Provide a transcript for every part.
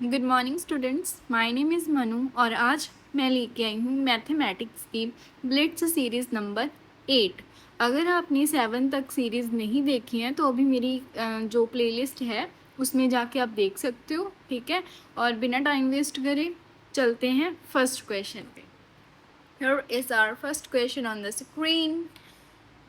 Good morning students, my name is Manu और आज मैं लेके आई हूँ मैथमेटिक्स की ब्लिट्स सीरीज़ नंबर 8। अगर आपने 7 तक सीरीज़ नहीं देखी है तो अभी मेरी जो प्लेलिस्ट है उसमें जाके आप देख सकते हो, ठीक है। और बिना टाइम वेस्ट करे चलते हैं फर्स्ट क्वेश्चन पे। Here is our first question on the screen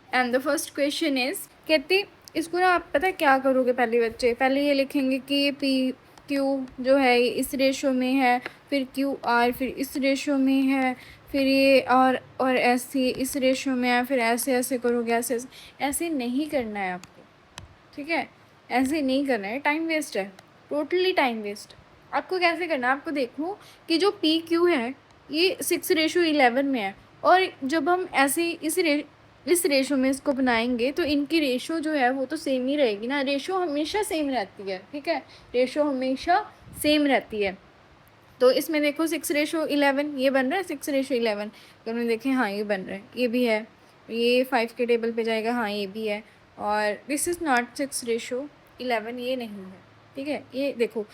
and the first question is, कहते इसको ना आप पता है क्या करोगे, पहले बच्चे पहले ये लिखेंगे कि ये पी क्यू जो है ये इस रेशो में है, फिर क्यू आर फिर इस रेशो में है, फिर ये और ऐसे इस रेशो में है, फिर ऐसे ऐसे करोगे, ऐसे ऐसे नहीं करना है आपको, ठीक है। ऐसे नहीं करना है, टाइम वेस्ट है, टोटली टाइम वेस्ट। आपको कैसे करना है, आपको देखो कि जो पी क्यू है ये 6:11 में है, और जब हम ऐसे इस रेशो में इसको बनाएंगे तो इनकी रेशो जो है वो तो सेम ही रहेगी ना। रेशो हमेशा सेम रहती है, ठीक है, रेशो हमेशा सेम रहती है। तो इसमें देखो 6:11 ये बन रहा है, 6:11 अगर मैं देखें, हाँ ये बन रहा है, ये भी है, ये 5 के टेबल पे जाएगा, हाँ ये भी है। और दिस इज़ नॉट 6:11, ये नहीं है, ठीक है। ये देखो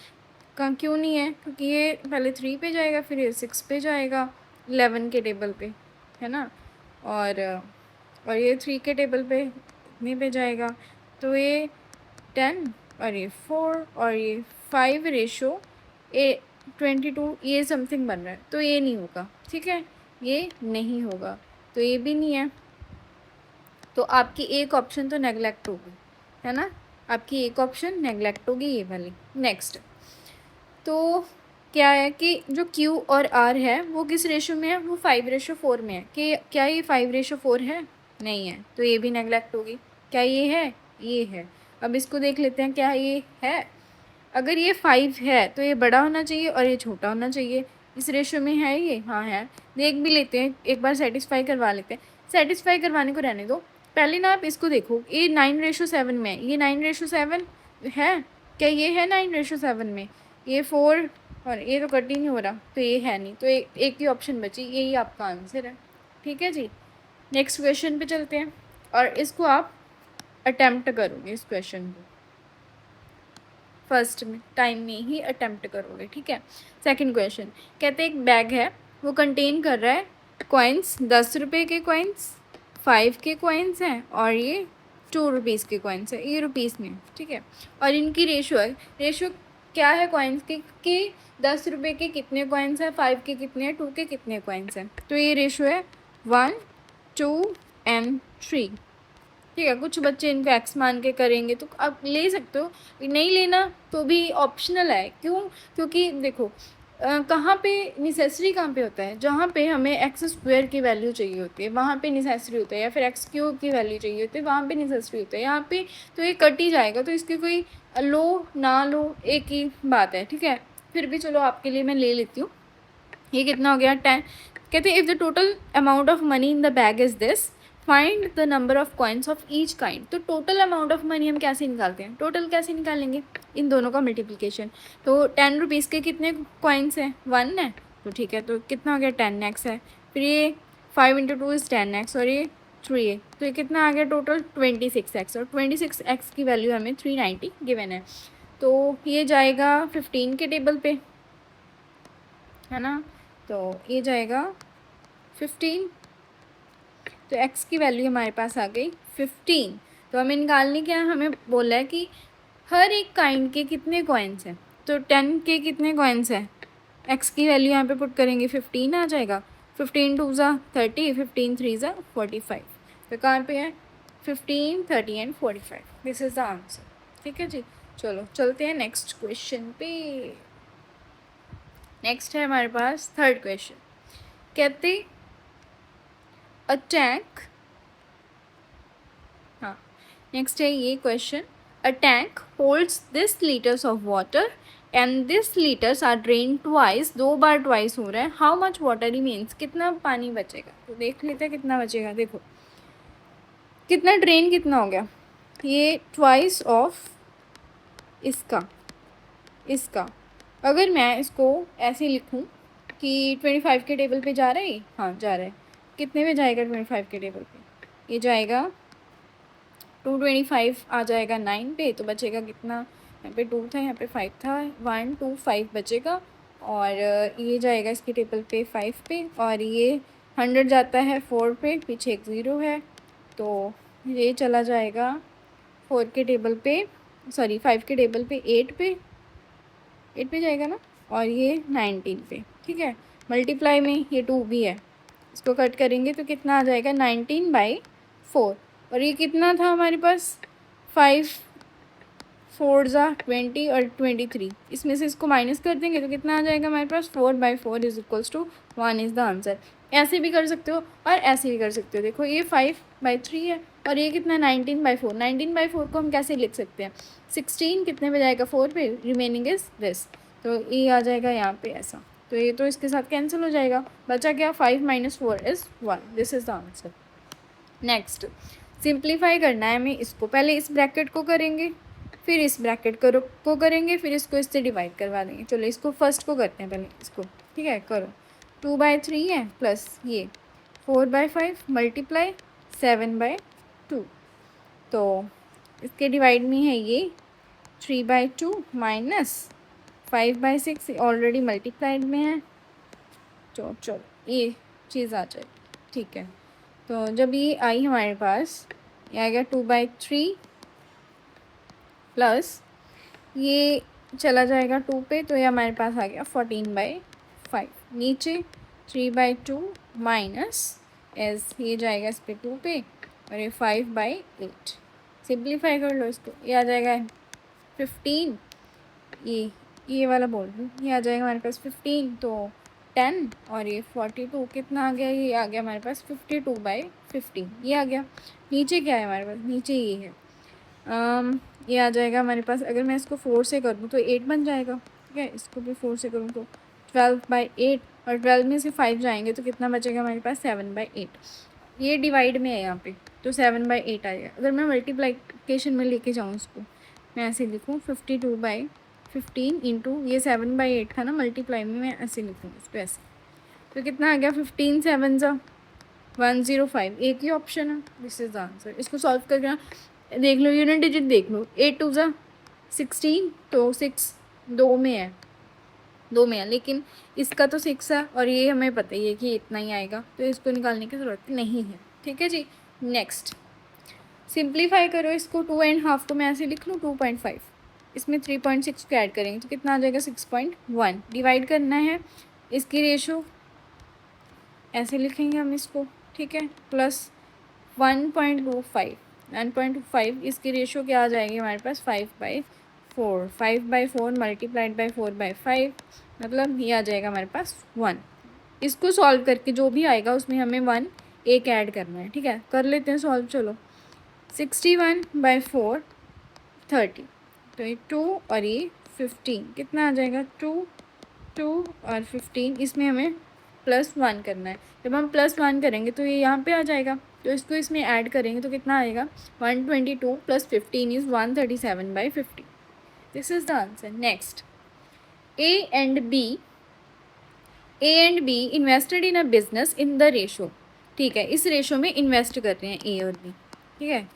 क्यों नहीं है, क्योंकि ये पहले 3 पे जाएगा, फिर ये 6 पे जाएगा 11 के टेबल पे, है ना। और ये 3 के टेबल पे इतने पे जाएगा, तो ये 10 और ये 4 और ये 5 रेशो ए 22 ये समथिंग बन रहा है, तो ये नहीं होगा, ठीक है, ये नहीं होगा, तो ये भी नहीं है। तो आपकी एक ऑप्शन तो नेगलेक्ट होगी, है ना, आपकी एक ऑप्शन नेगलेक्ट होगी, ये वाली। नेक्स्ट, तो क्या है कि जो Q और R है वो किस रेशो में है, वो 5:4 में है। कि क्या ये 5:4 है? नहीं है, तो ये भी नेगलेक्ट होगी। क्या ये है? ये है। अब इसको देख लेते हैं, क्या ये है? अगर ये 5 है तो ये बड़ा होना चाहिए और ये छोटा होना चाहिए। इस रेशो में है ये? हाँ है। देख भी लेते हैं, एक बार सेटिस्फाई करवा लेते हैं। सेटिस्फाई करवाने को रहने दो, पहले ना आप इसको देखो, ये 9:7 में है, ये 9:7 है। क्या ये है 9:7 में? ये 4 और ये तो कट ही नहीं हो रहा, तो ये है नहीं, तो एक ही ऑप्शन बची, यही आपका आंसर है, ठीक है जी। नेक्स्ट क्वेश्चन पे चलते हैं और इसको आप अटेम्प्ट करोगे, इस क्वेश्चन को फर्स्ट में टाइम में ही अटेम्प्ट करोगे, ठीक है। सेकंड क्वेश्चन कहते एक बैग है, वो कंटेन कर रहा है कॉइन्स, 10 रुपये के कॉइन्स, 5 के कॉइन्स हैं और ये 2 रुपीज़ के कॉइन्स है, ये रुपीज़ में, ठीक है। और इनकी रेशो है, रेशो क्या है कॉइन्स की कि 10 रुपये के कितने कॉइन्स हैं, 5 के कितने हैं, 2 के कितने कॉइन्स हैं, तो ये रेशो है 1, 2 एंड 3, ठीक है। कुछ बच्चे इनको एक्स मान के करेंगे तो आप ले सकते हो, नहीं लेना तो भी ऑप्शनल है। क्यों? क्योंकि देखो कहाँ पे नेसेसरी कहाँ पे होता है, जहाँ पे हमें एक्स स्क्वायर की वैल्यू चाहिए होती है वहाँ पे नेसेसरी होता है, या फिर एक्स क्यूब की वैल्यू चाहिए होती है वहाँ पे नेसेसरी होता है। यहाँ पे तो ये कट ही जाएगा, तो इसकी कोई लो ना लो एक ही बात है, ठीक है। फिर भी चलो आपके लिए मैं ले लेती हूँ। ये कितना हो गया? 10। कहते हैं if the total amount of money in the bag is this, find the number of coins of each kind. तो टोटल अमाउंट ऑफ मनी हम कैसे निकालते हैं, टोटल कैसे निकालेंगे, इन दोनों का मल्टीप्लिकेशन। तो 10 रुपीज़ के कितने कॉइन्स हैं? 1 है, तो ठीक है, तो कितना हो गया? 10x है। फिर ये 5 × 2 इज़ 10x और ये 3 है, तो ये कितना आ गया टोटल? 26x, और 26x की वैल्यू हमें 390 गिवन है। तो ये जाएगा 15 के टेबल पे, है ना, तो ये जाएगा 15, तो x की वैल्यू हमारे पास आ गई 15। तो हमें निकालनी क्या है, हमें बोला है कि हर एक काइंड के कितने कॉइन्स हैं, तो 10 के कितने कॉइन्स हैं, x की वैल्यू यहाँ पे पुट करेंगे 15 आ जाएगा। 15 2 ज़ा 30, 15 3 ज़ा 45, तो कहाँ पे है? 15, 30 and 45, this is the answer, ठीक है जी। चलो चलते हैं नेक्स्ट क्वेश्चन पे। नेक्स्ट है हमारे पास थर्ड क्वेश्चन, कहते अ टैंक, हाँ नेक्स्ट है ये question, a tank holds this litres of water and this litres are drain twice, 2 बार ट्वाइस हो रहा है, हाउ मच वाटर मीन्स कितना पानी बचेगा। तो देख लेते हैं कितना बचेगा, देखो कितना ड्रेन कितना हो गया, ये ट्वाइस ऑफ इसका इसका। अगर मैं इसको ऐसे लिखूं कि 25 के टेबल पे जा रहा है, हाँ जा रहा है, कितने पे जाएगा 25 के टेबल पे? ये जाएगा 225 आ जाएगा 9 पे, तो बचेगा कितना? यहाँ पे 2 था, यहाँ पे 5 था, 1 2 5 बचेगा और ये जाएगा इसके टेबल पे 5 पे और ये 100 जाता है 4 पे, पीछे एक 0 है तो ये चला जाएगा 4 के टेबल पे, सॉरी 5 के टेबल पे 8 पे, 8 पे जाएगा ना, और ये 19 पे। ठीक है, मल्टीप्लाई में ये 2 भी है, इसको कट करेंगे तो कितना आ जाएगा 19/4 और ये कितना था हमारे पास 5 4 ज़ा 20 और 23, इसमें से इसको माइनस कर देंगे तो कितना आ जाएगा हमारे पास 4/4 is equals to 1 is the answer. ऐसे भी कर सकते हो और ऐसे भी कर सकते हो। देखो ये 5/3 है और ये कितना 19/4, 19/4 को हम कैसे लिख सकते हैं, 16 कितने पे जाएगा 4 पे, रिमेनिंग इज दिस, तो ये आ जाएगा यहाँ पे ऐसा, तो ये तो इसके साथ कैंसिल हो जाएगा, बचा क्या 5 - 4 is 1, this is the answer. Next simplify करना है हमें इसको, पहले इस ब्रैकेट को करेंगे फिर इस ब्रैकेट को करेंगे फिर इसको इससे डिवाइड करवा देंगे। चलो इसको फर्स्ट को करते हैं पहले इसको, ठीक है करो, 2/3 है प्लस ये 4/5 मल्टीप्लाई 7/2, तो इसके डिवाइड में है ये 3/2 माइनस 5/6 ऑलरेडी मल्टीप्लाइड में है, तो चलो ये चीज़ आ जाए। ठीक है, तो जब ये आई हमारे पास ये आ गया 2/3 प्लस ये चला जाएगा 2 पे, तो ये हमारे पास आ गया 14/5, नीचे 3/2 माइनस एस ये जाएगा इस पे 2 पे और ये 5/8, सिंप्लीफाई कर लो इसको, ये आ जाएगा 15, ये वाला बोल रही हूँ, ये आ जाएगा हमारे पास 15 तो 10 और ये 42 कितना आ गया, ये आ गया हमारे पास 52/15, ये आ गया। नीचे क्या है हमारे पास, नीचे ये है ये आ जाएगा हमारे पास, अगर मैं इसको 4 से करूँ तो 8 बन जाएगा। ठीक है, इसको भी 4 से करूँ तो 12/8 और 12 में से 5 जाएंगे तो कितना बचेगा हमारे पास 7/8, ये डिवाइड में है यहाँ पे तो 7/8 आएगा। अगर मैं मल्टीप्लिकेशन में लेके जाऊँ इसको, मैं ऐसे लिखूँ 52/15 इंटू ये 7/8 था ना, मल्टीप्लाई में मैं ऐसे लिखूँगी इसको ऐसे, तो कितना आ गया 15 7 ज़ा 105, एक ही ऑप्शन है, दिस इज़ द आंसर। इसको सॉल्व करके देख लो, यूनिट डिजिट देख लो, 8 2 ज़ा 16 तो 6 2 में है, 2 में है, लेकिन इसका तो 6 है और ये हमें पता ही है कि इतना ही आएगा, तो इसको निकालने की ज़रूरत नहीं है। ठीक है जी, नेक्स्ट सिंप्लीफाई करो इसको, 2.5 को मैं ऐसे लिख लूँ 2.5, इसमें 3.6 को ऐड करेंगे तो कितना आ जाएगा 6.1, डिवाइड करना है इसकी रेशो, ऐसे लिखेंगे हम इसको। ठीक है, प्लस 1.25 इसकी रेशो क्या आ जाएगी हमारे पास 5/4, 5/4 मल्टीप्लाइड बाई 4/5 मतलब ये आ जाएगा हमारे पास 1। इसको सॉल्व करके जो भी आएगा उसमें हमें 1 एक ऐड करना है। ठीक है, कर लेते हैं सॉल्व, चलो 61/4 30, तो ये 2 और ये 15 कितना आ जाएगा 2 और 15, इसमें हमें +1 करना है। जब हम +1 करेंगे तो ये यहाँ पे आ जाएगा, तो इसको इसमें ऐड करेंगे तो कितना आएगा 122 + 15 is 137/50, this is the answer. Next A and be invested in a business in the ratio, ठीक है इस रेशो में इन्वेस्ट कर रहे हैं ए और बी, ठीक है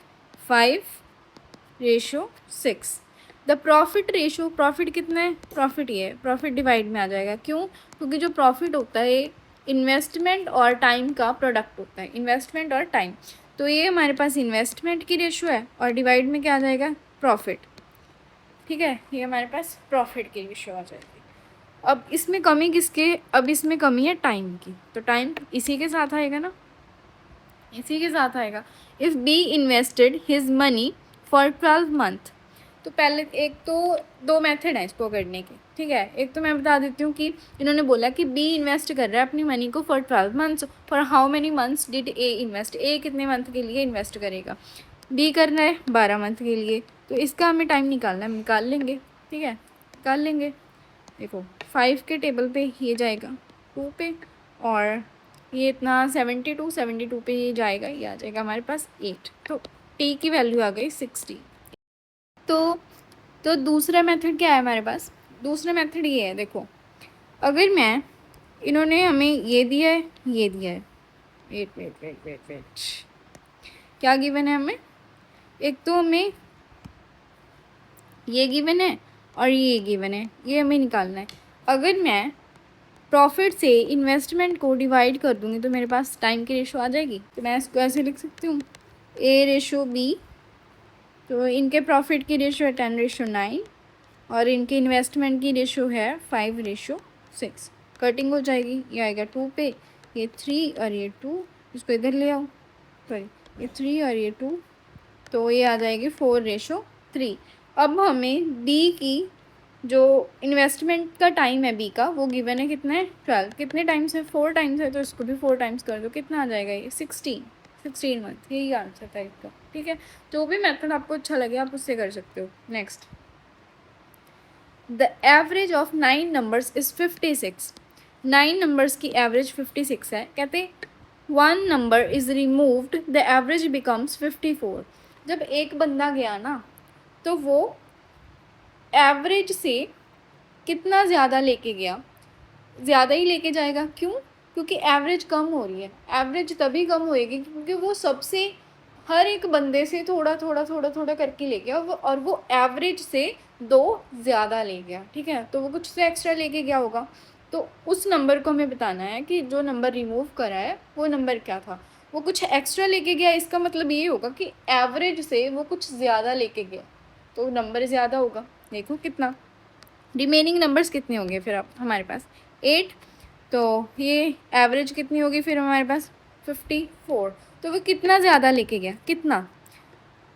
5:6। द प्रॉफिट रेशो, प्रॉफिट कितना है, प्रॉफिट ये है, प्रॉफिट डिवाइड में आ जाएगा, क्यों, क्योंकि जो प्रॉफिट होता है इन्वेस्टमेंट और टाइम का प्रोडक्ट होता है, इन्वेस्टमेंट और टाइम, तो ये हमारे पास इन्वेस्टमेंट की रेशो है और डिवाइड में क्या आ जाएगा प्रॉफिट। ठीक है, ये हमारे पास प्रॉफिट की रेशो आ जाएगी। अब इसमें कमी किसके, अब इसमें कमी है टाइम की, तो टाइम इसी के साथ आएगा ना, इसी के साथ आएगा। If be invested his money for 12 month, तो पहले एक तो 2 मेथड है इसको करने के। ठीक है, एक तो मैं बता देती हूँ कि इन्होंने बोला कि बी इन्वेस्ट कर रहा है अपनी मनी को for 12 months, for how many months did A invest, ए कितने मंथ के लिए इन्वेस्ट करेगा, बी करना है 12 मंथ के लिए, तो इसका हमें टाइम निकालना है, निकाल लेंगे। ठीक है, निकाल लेंगे, देखो 5 के टेबल पे ये जाएगा 2 पे और ये इतना 72 पे ये जाएगा, ये आ जाएगा हमारे पास 8, तो टी की वैल्यू आ गई 60। तो दूसरा मेथड क्या है हमारे पास, दूसरा मेथड ये है, देखो अगर मैं, इन्होंने हमें ये दिया है, ये दिया है, वेट क्या गिवन है हमें, एक तो हमें ये गिवन है और ये गिवन है, ये हमें निकालना है। अगर मैं प्रॉफिट से इन्वेस्टमेंट को डिवाइड कर दूंगी तो मेरे पास टाइम की रेशो आ जाएगी। तो मैं इसको ऐसे लिख सकती हूँ A/B। तो इनके प्रॉफिट की रेशो है 10/9 और इनके इन्वेस्टमेंट की रेशो है 5/6। कटिंग हो जाएगी, ये आएगा 2 पे, ये 3 और ये 2, इसको इधर ले आओ, सॉरी ये 3 और ये 2, तो ये आ जाएगी 4/3। अब हमें बी की जो इन्वेस्टमेंट का टाइम है बी का, वो गिवन है कितना है 12। कितने टाइम्स है, 4 टाइम्स है, तो इसको भी 4 टाइम्स कर दो, कितना आ जाएगा ये 16 मंथ। यही आंसर था इसका, ठीक है। जो भी मेथड आपको अच्छा लगे आप उससे कर सकते हो। Next, the average of 9 numbers is 56। 9 numbers की एवरेज 56 है। कहते 1 number is removed the average becomes 54। जब एक बंदा गया ना तो वो एवरेज से कितना ज़्यादा लेके गया, ज़्यादा ही लेके जाएगा। क्यों? क्योंकि एवरेज कम हो रही है। एवरेज तभी कम होएगी क्योंकि वो सबसे हर एक बंदे से थोड़ा थोड़ा थोड़ा थोड़ा करके ले गया और वो एवरेज से 2 ज़्यादा ले गया, ठीक है। तो वो कुछ से एक्स्ट्रा लेके गया होगा, तो उस नंबर को हमें बताना है कि जो नंबर रिमूव करा है वो नंबर क्या था। वो कुछ एक्स्ट्रा लेके गया, इसका मतलब ये होगा कि एवरेज से वो कुछ ज़्यादा लेके गया, तो नंबर ज़्यादा होगा। देखो कितना, रिमेनिंग नंबर्स कितने होंगे फिर आप हमारे पास 8, तो ये एवरेज कितनी होगी फिर हमारे पास 54। तो वो कितना ज़्यादा लेके गया, कितना,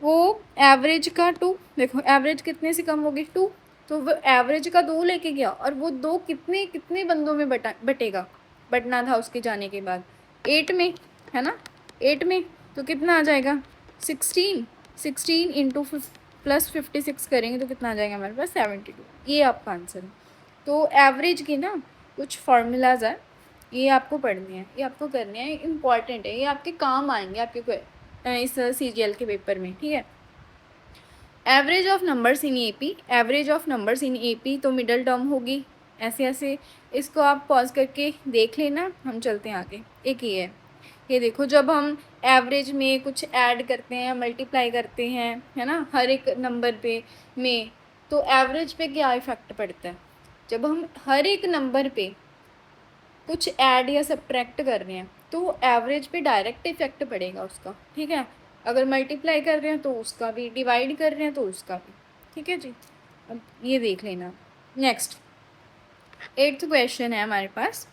वो एवरेज का 2। देखो एवरेज कितने से कम होगी 2, तो वो एवरेज का 2 लेके गया और वो 2 कितने कितने बंदों में बटेगा, बटना था उसके जाने के बाद 8 में, है ना। 8 में तो कितना आ जाएगा 16 इंटू +56 करेंगे तो कितना आ जाएगा हमारे पास 72। ये आपका आंसर है। तो एवरेज की ना कुछ फार्मूलाज है, ये आपको पढ़ने हैं, ये आपको करने हैं, इम्पॉर्टेंट है, ये आपके काम आएंगे आपके इस CGL के पेपर में, ठीक है। Average of numbers in AP, average of numbers in AP तो मिडल टर्म होगी ऐसे ऐसे। इसको आप पॉज करके देख लेना, हम चलते हैं आगे। एक ये है, ये देखो जब हम एवरेज में कुछ ऐड करते हैं, मल्टीप्लाई करते हैं, है ना, हर एक नंबर पे में, तो एवरेज पे क्या इफ़ेक्ट पड़ता है। जब हम हर एक नंबर पे कुछ ऐड या सब्ट्रैक्ट कर रहे हैं तो एवरेज पे डायरेक्ट इफेक्ट पड़ेगा उसका, ठीक है। अगर मल्टीप्लाई कर रहे हैं तो उसका भी, डिवाइड कर रहे हैं तो उसका भी, ठीक है जी। अब ये देख लेना। नेक्स्ट 8th क्वेश्चन है हमारे पास,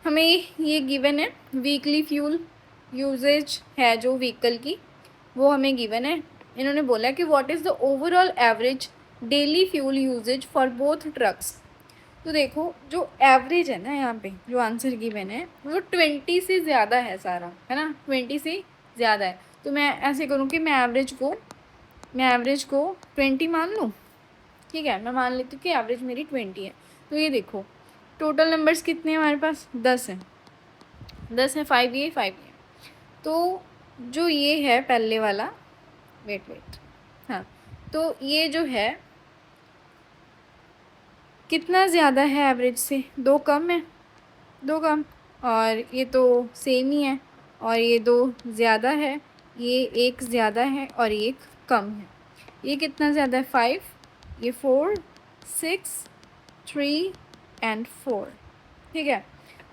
हमें ये गिवन है वीकली फ्यूल यूजेज है जो व्हीकल की, वो हमें गिवन है। इन्होंने बोला कि what is the overall average daily fuel usage for both trucks. तो देखो जो एवरेज है ना, यहाँ पे जो आंसर गिवन है वो 20 से ज़्यादा है सारा, है ना, 20 से ज़्यादा है। तो मैं ऐसे करूँ कि मैं एवरेज को 20 मान लूँ, ठीक है। मैं मान लेती हूँ कि एवरेज मेरी 20 है। तो ये देखो टोटल नंबर्स कितने हैं हमारे पास, 10 हैं, 10 है, 5 ये 5 ये। तो जो ये है पहले वाला, वेट हाँ, तो ये जो है कितना ज़्यादा है एवरेज से, 2 कम है, 2 कम, और ये तो सेम ही है, और ये 2 ज़्यादा है, ये 1 ज़्यादा है और ये 1 कम है। ये कितना ज़्यादा है 5, ये 4, 6, 3 एंड 4, ठीक है।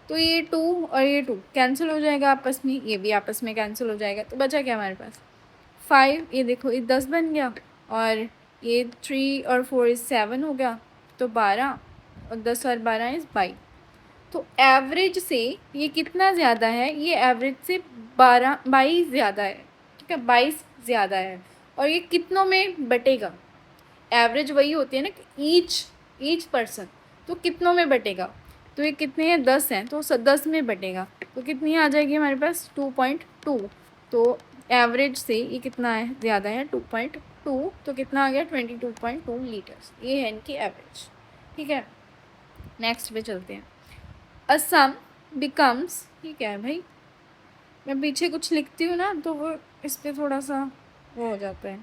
तो ये 2 और ये 2 कैंसिल हो जाएगा आपस में, ये भी आपस में कैंसिल हो जाएगा। तो बचा क्या हमारे पास 5, ये देखो ये 10 बन गया, और ये 3 और 4 इज़ 7 हो गया, तो 12, और 10 और 12 इज़ 22। तो एवरेज से ये कितना ज़्यादा है, ये एवरेज से 22 ज़्यादा है, ठीक है, 22 ज़्यादा है। और ये कितनों में बटेगा, एवरेज वही होती है ना कि ईच पर्सन, तो कितनों में बटेगा। तो ये कितने हैं 10 हैं, तो 10 में बटेगा, तो कितनी आ जाएगी हमारे पास 2.2। तो एवरेज से ये कितना है ज़्यादा है 2.2, तो कितना आ गया 22.2 लीटर्स। ये है इनकी एवरेज, ठीक है। नेक्स्ट पे चलते हैं। असम बिकम्स, ठीक है भाई, मैं पीछे कुछ लिखती हूँ ना तो वो इस पर थोड़ा सा वो हो जाता है,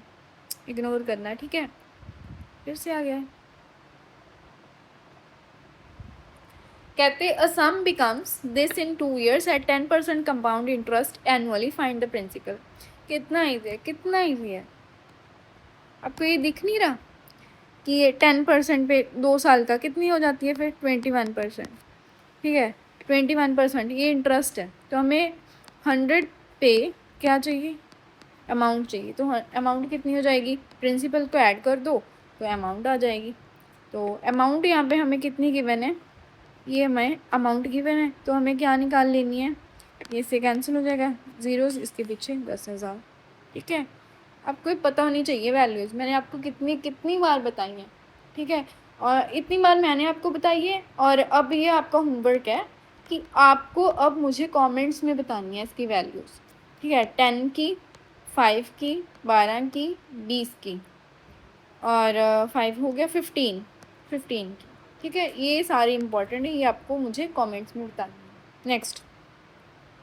इग्नोर करना है, ठीक है। फिर से आ गया है, कहते a sum becomes this in 2 years at 10% compound interest annually, find the principal. कितना ईजी है, कितना ईजी है, आपको ये दिख नहीं रहा। कि ये 10% पे 2 साल का कितनी हो जाती है फिर 21%, ठीक है 21%, ये इंटरेस्ट है। तो हमें 100 पे क्या चाहिए, अमाउंट चाहिए। तो अमाउंट कितनी हो जाएगी, प्रिंसिपल को ऐड कर दो तो अमाउंट आ जाएगी। तो अमाउंट यहाँ पे हमें कितनी गिवन है, ये हमें अमाउंट गिवन है, तो हमें क्या निकाल लेनी है, ये इससे कैंसिल हो जाएगा, ज़ीरो इसके पीछे 10,000, ठीक है। आपको ये पता होनी चाहिए वैल्यूज़, मैंने आपको कितनी कितनी बार बताई हैं, ठीक है। और इतनी बार मैंने आपको बताई है। और अब ये आपका होमवर्क है कि आपको अब मुझे कमेंट्स में बतानी है इसकी वैल्यूज़, ठीक है। 10 की, 5 की, 12 की, 20 की, और 5 हो गया 15 की, ठीक है। ये सारी इंपॉर्टेंट है, ये आपको मुझे कमेंट्स में बतानी है। नेक्स्ट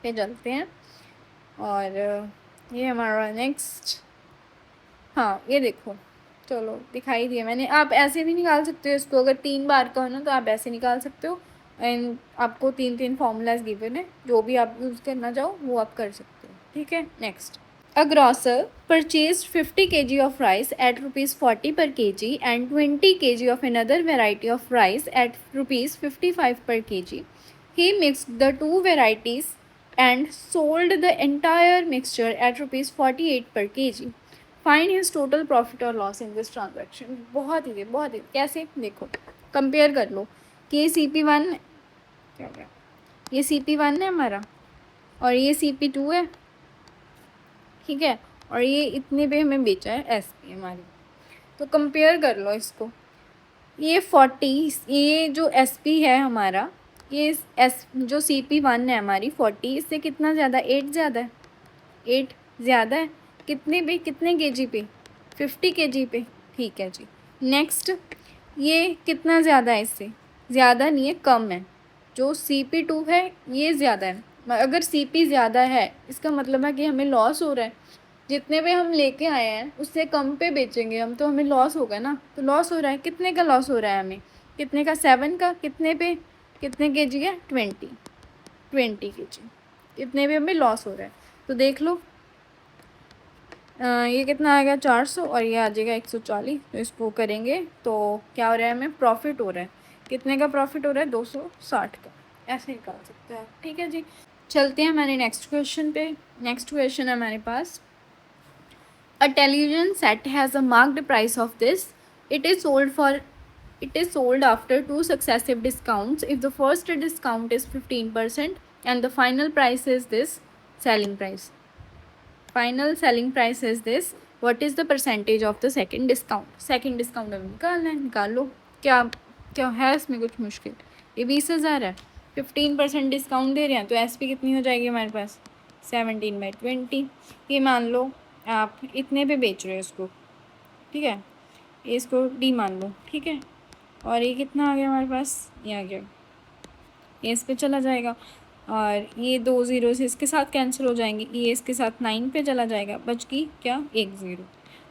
पे चलते हैं। और ये हमारा नेक्स्ट, हाँ ये देखो, चलो दिखाई दिया मैंने। आप ऐसे भी निकाल सकते हो इसको, अगर 3 बार का हो ना तो आप ऐसे निकाल सकते हो। एंड आपको 3 फॉर्मूलाज गिवन है, जो भी आप यूज़ करना चाहो वो आप कर सकते हो, ठीक है। Next, a grocer purchased 50 kg of rice at rupees 40 per kg and 20 kg of another variety of rice at rupees 55 per kg. He mixed the two varieties and sold the entire mixture at rupees 48 per kg. Find his total profit or loss in this transaction. बहुत ही कैसे, देखो compare कर लो कि ये CP1 क्या हो गया, ये CP1 है हमारा और ये CP2 है, ठीक है। और ये इतने पे हमें बेचा है SP हमारी, तो कंपेयर कर लो इसको। ये 40, ये जो SP है हमारा, ये जो CP1 है हमारी 40, इससे कितना ज़्यादा, 8 ज़्यादा है, 8 ज़्यादा है। कितने पे, कितने केजी पे, 50 केजी पे, ठीक है जी। नेक्स्ट, ये कितना ज़्यादा है, इससे ज़्यादा नहीं है, कम है। जो CP2 है ये ज़्यादा है। अगर CP ज़्यादा है इसका मतलब है कि हमें लॉस हो रहा है, जितने पे हम लेके आए हैं उससे कम पे बेचेंगे हम तो हमें लॉस होगा ना। तो लॉस हो रहा है, कितने का लॉस हो रहा है हमें, कितने का, 7 का, कितने पे, कितने केजी है, 20 केजी, कितने पे हमें लॉस हो रहा है। तो देख लो ये कितना आएगा, 400 और ये आ जाएगा 140। तो इसको करेंगे तो क्या हो रहा है, हमें प्रॉफिट हो रहा है। कितने का प्रॉफिट हो रहा है, 260 का, ऐसे निकाल सकते हैं, ठीक है जी। चलते हैं हमारे नेक्स्ट क्वेश्चन पे। नेक्स्ट क्वेश्चन है हमारे पास, a television set has a marked price of this. It is sold after 2 successive discounts. If the first discount is 15% and the final price is this, selling price, final selling price is this, what is the percentage of the second discount. Second discount हमें निकालना है, निकाल लो। क्या क्या है इसमें कुछ मुश्किल, ये 20,000 है, 15% डिस्काउंट दे रहे हैं तो SP कितनी हो जाएगी हमारे पास, 17/20। ये मान लो आप इतने पे बेच रहे हो इसको, ठीक है, इसको D मान लो, ठीक है। और ये कितना आ गया हमारे पास, ये आ गया, ये इस पे चला जाएगा और ये 2 ज़ीरो से इसके साथ कैंसिल हो जाएंगे, ये इसके साथ 9 पे चला जाएगा, बच गई क्या, 1 ज़ीरो।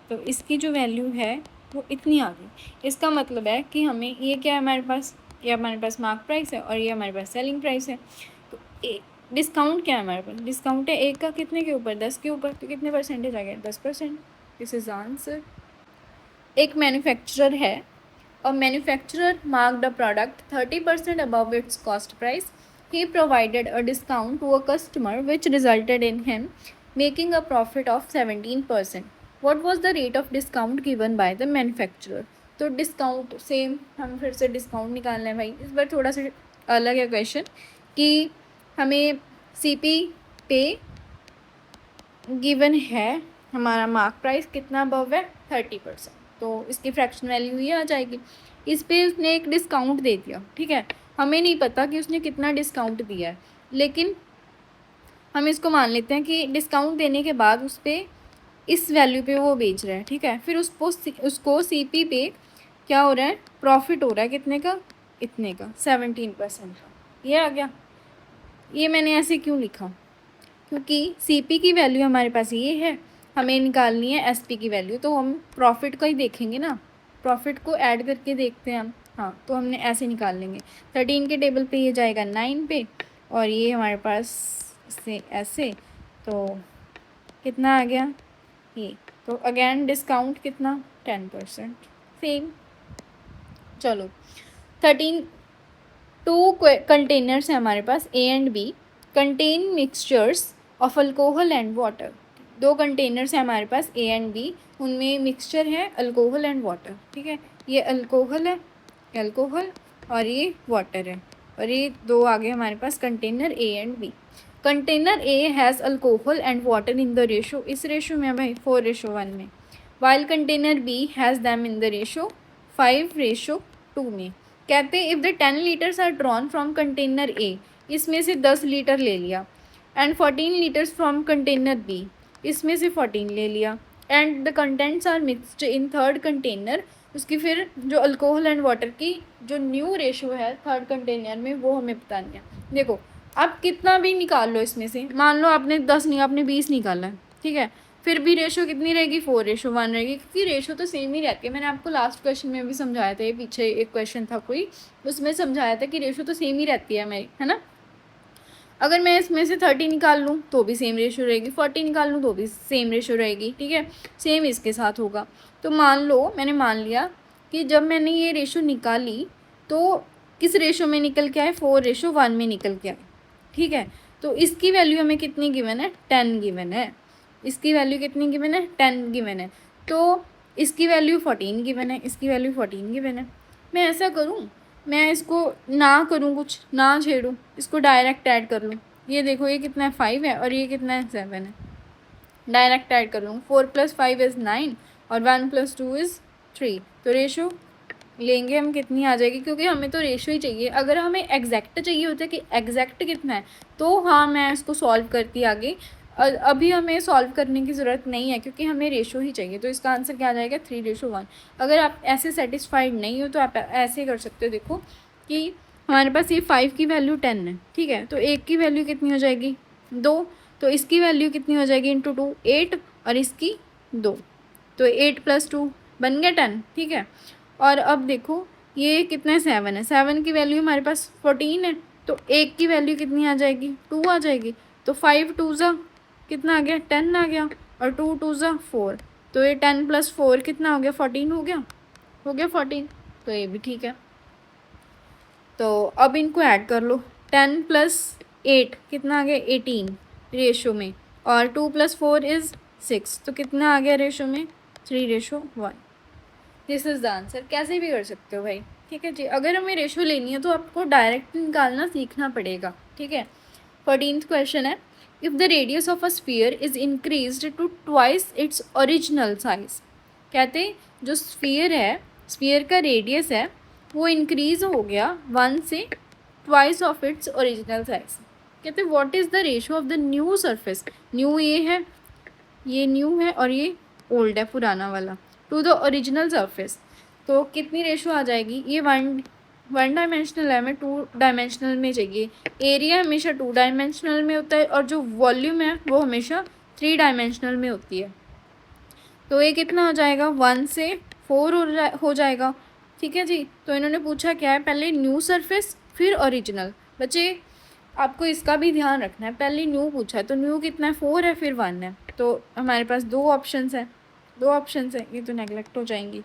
तो इसकी जो वैल्यू है वो इतनी आ गई। इसका मतलब है कि हमें ये क्या है हमारे पास, ये हमारे पास मार्क प्राइस है और ये हमारे पास सेलिंग प्राइस है। तो डिस्काउंट क्या है हमारे पास, डिस्काउंट है एक का कितने के ऊपर, 10 के ऊपर, तो कितने परसेंटेज आ गया, 10%। This is answer. एक मैन्युफैक्चरर है, a manufacturer marked a product 30% above its cost price. He provided a discount to a customer which resulted in him making a profit of 17%. What was the rate of discount given by the manufacturer? तो discount same, हम फिर से discount निकालना है भाई। इस बार थोड़ा सा अलग है क्वेश्चन कि हमें CP पे गिवन है, हमारा मार्क प्राइस कितना अबव है, 30%, तो इसकी फ्रैक्शन वैल्यू ही आ जाएगी। इस पे उसने एक डिस्काउंट दे दिया, ठीक है। हमें नहीं पता कि उसने कितना डिस्काउंट दिया है, लेकिन हम इसको मान लेते हैं कि डिस्काउंट देने के बाद उस पर इस वैल्यू पे वो बेच रहा है, ठीक है। फिर उसको CP पे क्या हो रहा है, प्रॉफिट हो रहा है, कितने का, इतने का, 17% का। ये आ गया। ये मैंने ऐसे क्यों लिखा, क्योंकि CP की वैल्यू हमारे पास ये है, हमें निकालनी है SP की वैल्यू, तो हम प्रॉफिट का ही देखेंगे ना, प्रॉफिट को ऐड करके देखते हैं हम। हाँ, तो हमने ऐसे निकाल लेंगे। 13 के टेबल पे ये जाएगा 9 पे और ये हमारे पास से ऐसे, तो कितना आ गया ये। तो अगेन डिस्काउंट कितना, 10%, सेम। चलो 13 टू कंटेनर्स हैं हमारे पास A and B, contain mixtures of alcohol and water. दो कंटेनर्स हैं हमारे पास ए एंड बी, उनमें मिक्सचर है अल्कोहल एंड वाटर। ठीक है, ये अल्कोहल है, अल्कोहल, और ये वाटर है, और ये दो आगे हमारे पास container A and B. Container A has alcohol and water in the ratio, इस रेशो में भाई 4:1 में, while container B has them in the ratio 5:2 में। कहते हैं if the 10 litres are drawn from container A, इसमें से 10 लीटर ले लिया, and 14 litres from container B, इसमें से 14 ले लिया, and the contents are mixed in third container, उसकी फिर जो अल्कोहल एंड वाटर की जो न्यू रेशो है थर्ड कंटेनर में वो हमें बतानी है। देखो आप कितना भी निकाल लो इसमें से, मान लो आपने 10 नहीं, आपने 20 निकाला है, ठीक है, फिर भी रेशो कितनी रहेगी 4:1 रहेगी, क्योंकि रेशो तो सेम ही रहती है। मैंने आपको लास्ट क्वेश्चन में भी समझाया था, ये पीछे एक क्वेश्चन था कोई, उसमें समझाया था कि रेशो तो सेम ही रहती है मेरी, है ना। अगर मैं इसमें से 30 निकाल लूँ तो भी सेम रेशो रहेगी, 40 निकाल लूँ तो भी सेम रेशो रहेगी, ठीक है, सेम इसके साथ होगा। तो मान लो मैंने मान लिया कि जब मैंने ये रेशो निकाली तो किस रेशो में निकल के आए, 4:1 में निकल के आए, ठीक है। तो इसकी वैल्यू हमें कितनी गिवन है, 10 गिवन है। इसकी वैल्यू कितनी गिवन है, 10 गिवन है। तो इसकी वैल्यू 14 गिवन है, इसकी वैल्यू 14 गिवन है। मैं ऐसा करूँ, मैं इसको ना करूँ, कुछ ना छेड़ूँ, इसको डायरेक्ट ऐड कर लूँ। ये देखो ये कितना है 5 है और ये कितना है 7 है, डायरेक्ट ऐड कर लूँ। 4 + 5 = 9 और 1 + 2 = 3। तो रेशो लेंगे हम कितनी आ जाएगी, क्योंकि हमें तो रेशो ही चाहिए। अगर हमें एग्जैक्ट चाहिए होता है कि एग्जैक्ट कितना है तो हाँ मैं इसको सॉल्व करती आगे, अभी हमें सॉल्व करने की ज़रूरत नहीं है क्योंकि हमें रेशो ही चाहिए। तो इसका आंसर क्या आ जाएगा, 3:1। अगर आप ऐसे सेटिस्फाइड नहीं हो तो आप ऐसे कर सकते हो, देखो कि हमारे पास ये 5 की वैल्यू 10 है, ठीक है, तो 1 की वैल्यू कितनी हो जाएगी 2, तो इसकी वैल्यू कितनी हो जाएगी इंटू 2 8 और इसकी 2, तो 8 + 2 बन गया 10, ठीक है। और अब देखो ये कितना है 7 है, 7 की वैल्यू हमारे पास 14 है, तो 1 की वैल्यू कितनी आ जाएगी 2 आ जाएगी। तो 5 2 कितना आ गया 10 आ गया, और 2 2 4, तो ये 10 + 4 कितना हो गया 14 हो गया, 14। तो ये भी ठीक है। तो अब इनको ऐड कर लो, 10 + 8 कितना आ गया 18 रेशो में, और 2 + 4 = 6, तो कितना आ गया रेशो में 3:1। This is the answer. कैसे भी कर सकते हो भाई, ठीक है जी। अगर हमें रेशो लेनी है तो आपको डायरेक्ट निकालना सीखना पड़ेगा, ठीक है। 14th क्वेश्चन है, if the radius of a sphere is increased to twice its original size. कहते हैं जो स्फीयर है, स्फीयर का रेडियस है वो इंक्रीज़ हो गया 1 से twice of its original size. कहते हैं what is the ratio of the new surface, new ये है, ये न्यू है और ये ओल्ड है पुराना वाला, टू द ओरिजिनल सरफेस। तो कितनी रेशो आ जाएगी, ये वन डायमेंशनल है, हमें 2 डायमेंशनल में चाहिए। एरिया हमेशा 2 डायमेंशनल में होता है और जो वॉल्यूम है वो हमेशा 3 डायमेंशनल में होती है। तो ये कितना हो जाएगा 1 से 4 हो जाएगा, ठीक है जी। तो इन्होंने पूछा क्या है, पहले न्यू सरफेस फिर ओरिजिनल। बच्चे आपको इसका भी ध्यान रखना है, पहले न्यू पूछा है तो न्यू कितना है 4 है फिर 1 है, तो हमारे पास 2 ऑप्शंस है, ये तो नेगलेक्ट हो जाएंगी।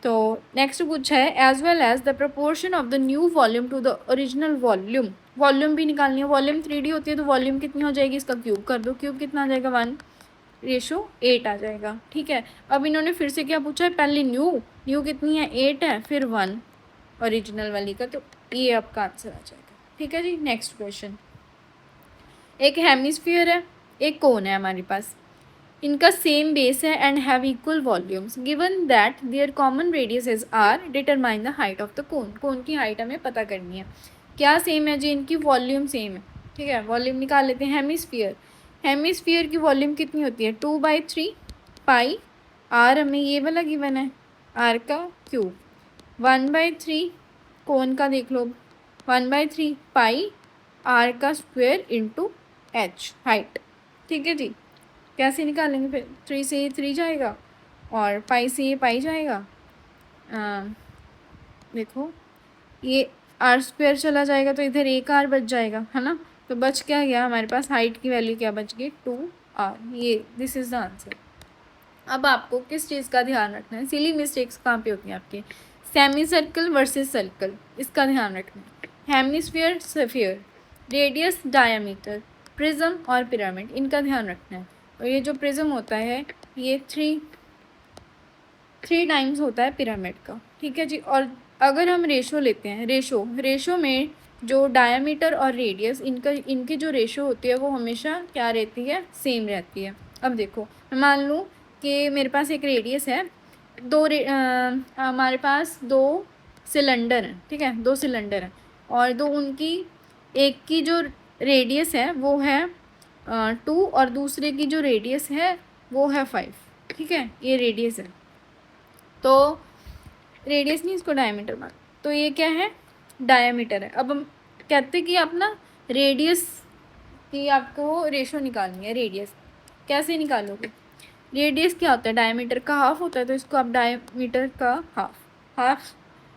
तो नेक्स्ट पूछा है as well as the proportion of the new volume to the original volume. Volume भी निकालनी है, वॉल्यूम 3D होती है तो वॉल्यूम कितनी हो जाएगी, इसका क्यूब कर दो, क्यूब कितना आ जाएगा 1:8 आ जाएगा, ठीक है। अब इन्होंने फिर से क्या पूछा है, पहले न्यू कितनी है 8 है फिर 1 ओरिजिनल वाली का, तो ये आपका आंसर आ जाएगा, ठीक है जी। नेक्स्ट क्वेश्चन, एक हेमिस्फीयर है एक कोन है हमारे पास, इनका सेम बेस है and have equal volumes, given that their common radiuses are, determine the height of the cone. Cone की हाइट हमें पता करनी है, क्या सेम है जी, इनकी वॉल्यूम सेम है, ठीक है। वॉल्यूम निकाल लेते हैं। हेमिस्फीयर की वॉल्यूम कितनी होती है 2/3 पाई आर, हमें ये वाला गिवन है आर का क्यूब, 1/3 कोन का देख लो 1/3 पाई आर का स्क्वायर इंटू एच हाइट, ठीक है जी। कैसे निकालेंगे फिर, 3 से ये 3 जाएगा और पाई से ये पाई जाएगा, देखो ये आर स्क्वायर चला जाएगा तो इधर एक आर बच जाएगा, है ना। तो बच क्या गया हमारे पास, हाइट की वैल्यू क्या बच गई 2r, ये दिस इज़ द आंसर। अब आपको किस चीज़ का ध्यान रखना है, सिली मिस्टेक्स कहाँ पे होती हैं आपके, सेमी सर्कल वर्सेस सर्कल, इसका ध्यान रखना। Hemisphere, sphere, radius, diameter, prism और पिरामिड, इनका ध्यान रखना है। और ये जो प्रिज्म होता है ये थ्री टाइम्स होता है पिरामिड का, ठीक है जी। और अगर हम रेशो लेते हैं, रेशो में जो डायमीटर और रेडियस इनकी जो रेशो होती है वो हमेशा क्या रहती है, सेम रहती है। अब देखो मैं मान लूँ कि मेरे पास एक रेडियस है, हमारे पास 2 सिलेंडर हैं, ठीक है, 2 सिलेंडर हैं और एक की जो रेडियस है वो है 2 और दूसरे की जो रेडियस है वो है 5, ठीक है, ये रेडियस है। तो रेडियस नहीं, इसको डायमीटर मान, तो ये क्या है, डायमीटर है। अब हम कहते हैं कि आप ना रेडियस की आपको रेशो निकालनी है। रेडियस कैसे निकालोगे, रेडियस क्या होता है, डायमीटर का हाफ होता है, तो इसको आप डायमीटर का हाफ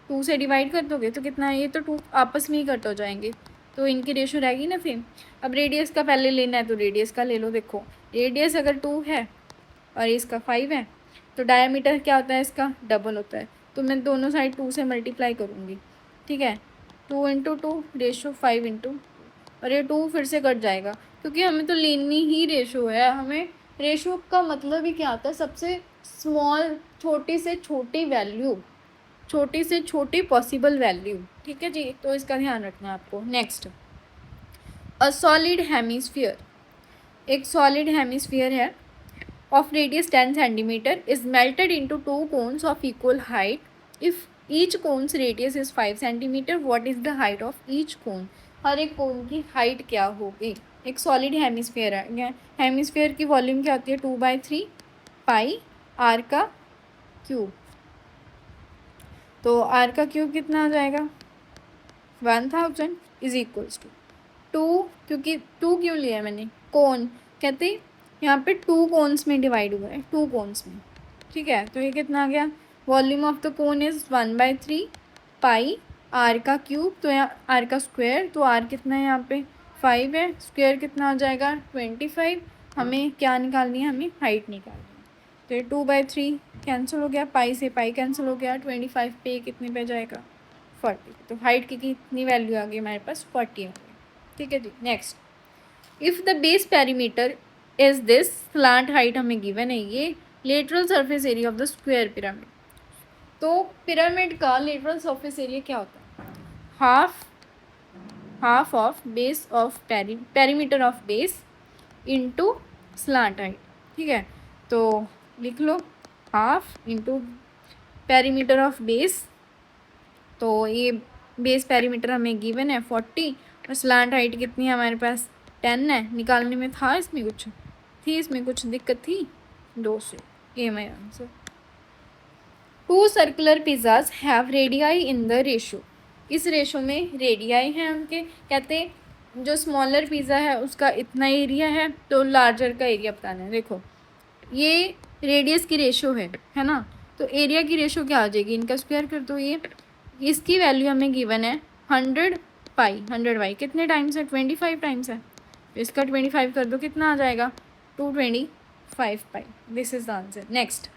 2 से डिवाइड कर दोगे तो कितना है, ये तो 2 आपस में ही कट हो जाएंगे, तो इनकी रेशो रहेगी ना सेम। अब रेडियस का पहले लेना है तो रेडियस का ले लो। देखो रेडियस अगर 2 है और इसका 5 है तो डायमीटर क्या होता है, इसका डबल होता है, तो मैं दोनों साइड 2 से मल्टीप्लाई करूँगी, ठीक है। 2 × 2 रेशो 5 × और ये 2 फिर से कट जाएगा, क्योंकि हमें तो लेनी ही रेशो है। हमें रेशो का मतलब ही क्या होता है, सबसे स्मॉल, छोटी से छोटी वैल्यू, छोटी से छोटी पॉसिबल वैल्यू, ठीक है जी। तो इसका ध्यान रखना है आपको। नेक्स्ट, अ सॉलिड हेमिस्फीयर, एक सॉलिड हेमिस्फीयर है of radius 10 centimeter is melted into 2 cones of equal height. If each cone's radius is 5 centimeter, what is the height of each cone? हर एक कोन की हाइट क्या होगी। एक सॉलिड हेमिस्फीयर है, hemisphere की volume क्या होती है, 2/3 पाई आर का क्यूब। तो आर का क्यूब कितना आ जाएगा, 1000 इज इक्वल्स टू 2, क्योंकि 2 क्यों लिया मैंने, कोन कहते यहाँ पे 2 कोन्स में डिवाइड हुआ है, 2 कोन्स में, ठीक है। तो ये कितना आ गया, volume of the cone is 1/3 pi R का क्यूब, तो यहाँ आर का स्क्वायर, तो आर कितना है यहाँ पे 5 है, स्क्वायर कितना आ जाएगा 25। हमें क्या निकालनी है, हमें हाइट निकालनी है। तो ये 2/3 कैंसिल हो गया, पाई से पाई कैंसिल हो गया, 25 पे कितने पे जाएगा 40, तो हाइट की कितनी वैल्यू आ गई हमारे पास 40 आ गई, ठीक है जी। Next, if the base perimeter is this, slant height हमें गिवन है, ये lateral surface area of the square pyramid. तो पिरामिड का लेटरल सरफेस एरिया क्या होता है, half of base of perimeter of base into slant height, ठीक है। तो लिख लो half into perimeter of base, तो ये बेस पेरीमीटर हमें गिवन है 40 और स्लांट हाइट कितनी है हमारे पास 10 है। निकालने में था इसमें कुछ दिक्कत थी, 2 से, ये मेरा answer. 2 circular pizzas have radii in the ratio, इस रेशो में रेडियाई हैं उनके, कहते जो स्मॉलर पिज़्ज़ा है उसका इतना एरिया है तो लार्जर का एरिया बताना है। देखो ये रेडियस की रेशो है ना, तो एरिया की रेशो क्या आ जाएगी, इनका स्क्वायर कर दो। ये इसकी वैल्यू हमें गिवन है 100 पाई, 100 पाई कितने टाइम्स है, 25 टाइम्स है, इसका 25 कर दो, कितना आ जाएगा 225 pi. This is the answer. Next,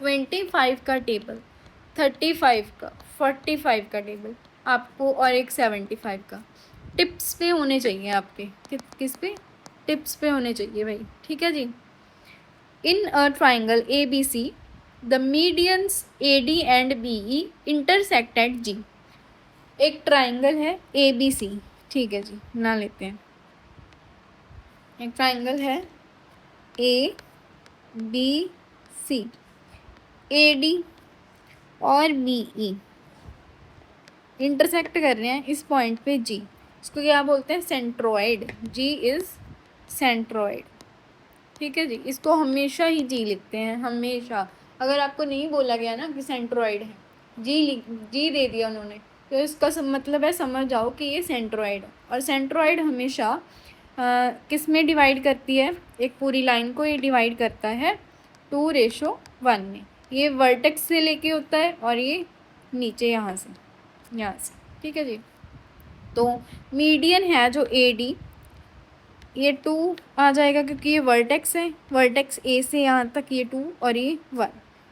25 का टेबल, 35 का, 45 का टेबल आपको और एक 75 का टिप्स पे होने चाहिए आपके, किस पे, टिप्स पे होने चाहिए भाई, ठीक है जी। In a triangle ABC, the medians AD and BE intersect at G। एक ट्राइंगल है ABC, ठीक है जी, बना लेते हैं। एक ट्राइंगल है ABC, AD और BE इंटरसेक्ट कर रहे हैं इस पॉइंट पे G, इसको क्या बोलते हैं, सेंट्रोइड। G इज़ सेंट्रोइड, ठीक है जी। इसको हमेशा ही G लिखते हैं, हमेशा। अगर आपको नहीं बोला गया ना कि सेंट्रोइड है, G दे दिया उन्होंने, तो इसका मतलब है, समझ जाओ कि ये सेंट्रोइड है। और सेंट्रोइड हमेशा किस में डिवाइड करती है, एक पूरी लाइन को ये डिवाइड करता है 2:1 में। ये वर्टेक्स से लेके होता है और ये नीचे यहाँ से, ठीक है जी। तो मीडियन है जो AD, ये 2 आ जाएगा क्योंकि ये वर्टेक्स है, वर्टेक्स A से यहाँ तक ये 2 और ये 1,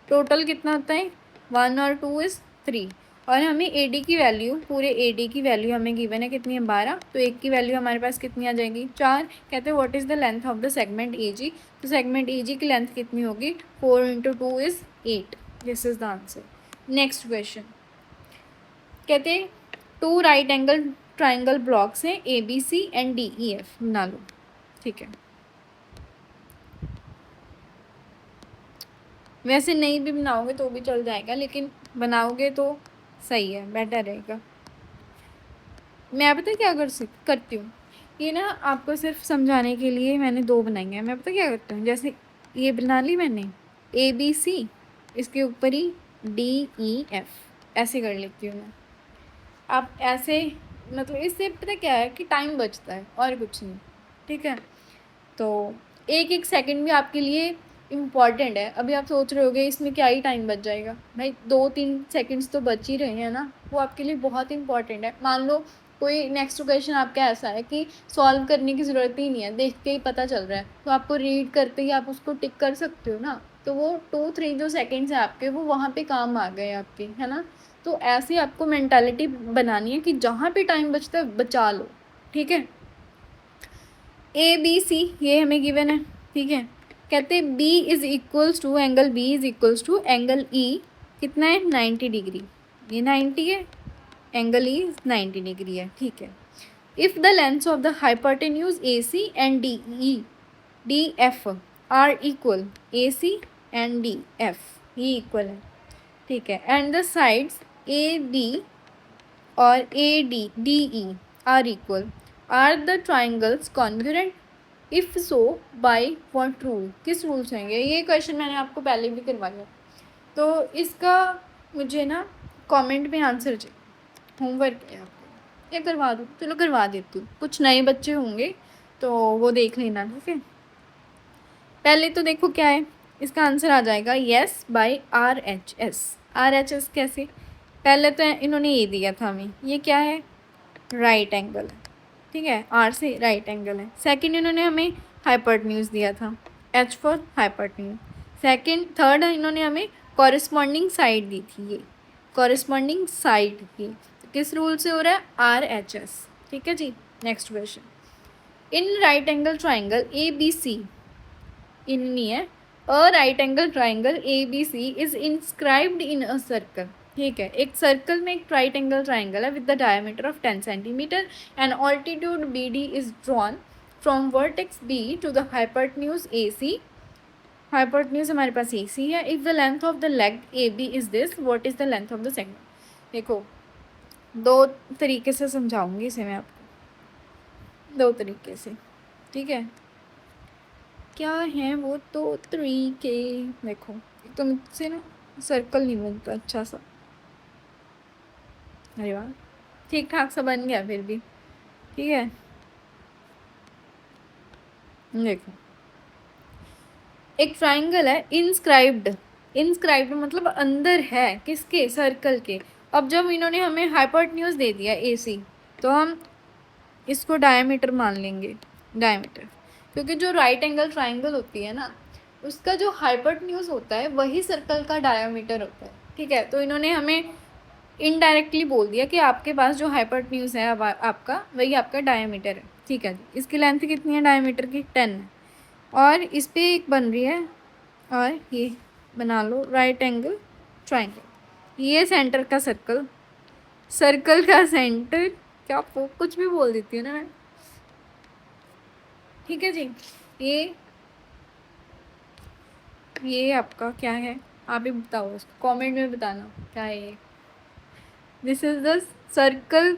टोटल कितना होता है 1 और 2 इज़ 3 और हमें ए डी की वैल्यू, पूरे ए डी की वैल्यू हमें गिवन है कितनी है 12, तो एक की वैल्यू हमारे पास कितनी आ जाएगी 4। कहते हैं what is the length of the segment A G, तो सेगमेंट ए जी की लेंथ कितनी होगी 4 × 2 is 8। This is the answer. Next question कहते हैं 2 राइट एंगल ट्राइंगल ब्लॉक्स हैं A B C and D E F, बना लो। ठीक है, वैसे नहीं भी बनाओगे तो भी चल जाएगा, लेकिन बनाओगे तो सही है, बेटर रहेगा। मैं पता क्या करती हूँ, ये ना आपको सिर्फ समझाने के लिए मैंने 2 बनाई हैं। मैं पता क्या करती हूँ, जैसे ये बना ली मैंने ए बी सी, इसके ऊपर ही डी ई एफ ऐसे कर लेती हूँ मैं। आप ऐसे मतलब इससे पता क्या है कि टाइम बचता है और कुछ नहीं। ठीक है, तो एक एक सेकंड भी आपके लिए इम्पॉर्टेंट है। अभी आप सोच रहे होगे इसमें क्या ही टाइम बच जाएगा, भाई 2-3 सेकंड्स तो बच ही रहे हैं ना, वो आपके लिए बहुत इंपॉर्टेंट है। मान लो कोई नेक्स्ट क्वेश्चन आपका ऐसा है कि सॉल्व करने की ज़रूरत ही नहीं है, देख के ही पता चल रहा है, तो आपको रीड करते ही आप उसको टिक कर सकते हो ना, तो वो 2-3 जो सेकेंड्स हैं आपके वो वहाँ पर काम आ गए आपके, है ना। तो ऐसे आपको मैंटालिटी बनानी है कि जहाँ पे टाइम बचता है बचा लो। ठीक है, ए बी सी ये हमें गिवन है। ठीक है, कहते हैं B is equals to angle B is equals to angle E कितना है 90 डिग्री, ये 90 है, एंगल ई 90 डिग्री है। ठीक है, if the lengths of the hypotenuse A C and D E D F are equal, A C and D F ये equal है। ठीक है, and the sides A B और A D D E are equal, are the triangles congruent, if so by what rule, किस rule से होंगे। ये question मैंने आपको पहले भी करवाया, तो इसका मुझे ना कमेंट में आंसर चाहिए। होमवर्क है आपको, क्या करवा दूँ, चलो करवा देती हूँ, कुछ नए बच्चे होंगे तो वो देख लेना। ठीक है, पहले तो देखो क्या है, इसका आंसर आ जाएगा yes by R H S. R H S कैसे, पहले तो इन्होंने ये दिया था हमें, ये क्या है राइट एंगल है। ठीक है, आर से राइट एंगल है। सेकंड इन्होंने हमें हाइपोटेन्यूज दिया था, H for hypotenuse. Second third इन्होंने हमें कॉरेस्पॉन्डिंग साइड दी थी, ये कॉरेस्पॉन्डिंग साइड की, तो किस रूल से हो रहा है आर एच एस। ठीक है जी, next question in right angle triangle A B C, in नहीं है, a right angle triangle A B C is inscribed in a circle. ठीक है, एक सर्कल में एक राइट एंगल ट्राइंगल है with the diameter of 10 centimetre and altitude B D is drawn from vertex B to the hypotenuse A C. Hypotenuse हमारे पास A C है। If the length of the leg A B is this, what is the length of the segment. देखो 2 तरीके से समझाऊंगी इसे मैं आपको, 2 तरीके से। ठीक है, क्या है वो तो तरीके, देखो एक तो मुझसे ना सर्कल नहीं बनता अच्छा सा, अरे वाह ठीक ठाक सा बन गया फिर भी। ठीक है, देखो एक ट्राइंगल है इंस्क्राइब्ड, इंस्क्राइब्ड मतलब अंदर है किसके, सर्कल के। अब जब इन्होंने हमें हाइपोटेन्यूज दे दिया ए सी, तो हम इसको डायमीटर मान लेंगे, डायमीटर, क्योंकि जो राइट एंगल ट्राइंगल होती है ना उसका जो हाइपोटेन्यूज होता है वही सर्कल का डायमीटर होता है। ठीक है, तो इन्होंने हमें इनडायरेक्टली बोल दिया कि आपके पास जो हाइपोटेन्यूज है अब आपका वही आपका डायमीटर है। ठीक है, इसकी लेंथ कितनी है डायमीटर की 10 है, और इस पर एक बन रही है, और ये बना लो राइट एंगल ट्राइंगल, ये सेंटर का सर्कल, सर्कल का सेंटर, क्या कुछ भी बोल देती हूँ ना मैं। ठीक है जी, ये आपका क्या है, आप ही बताओ इसको कमेंट में बताना क्या है ये। This is the circle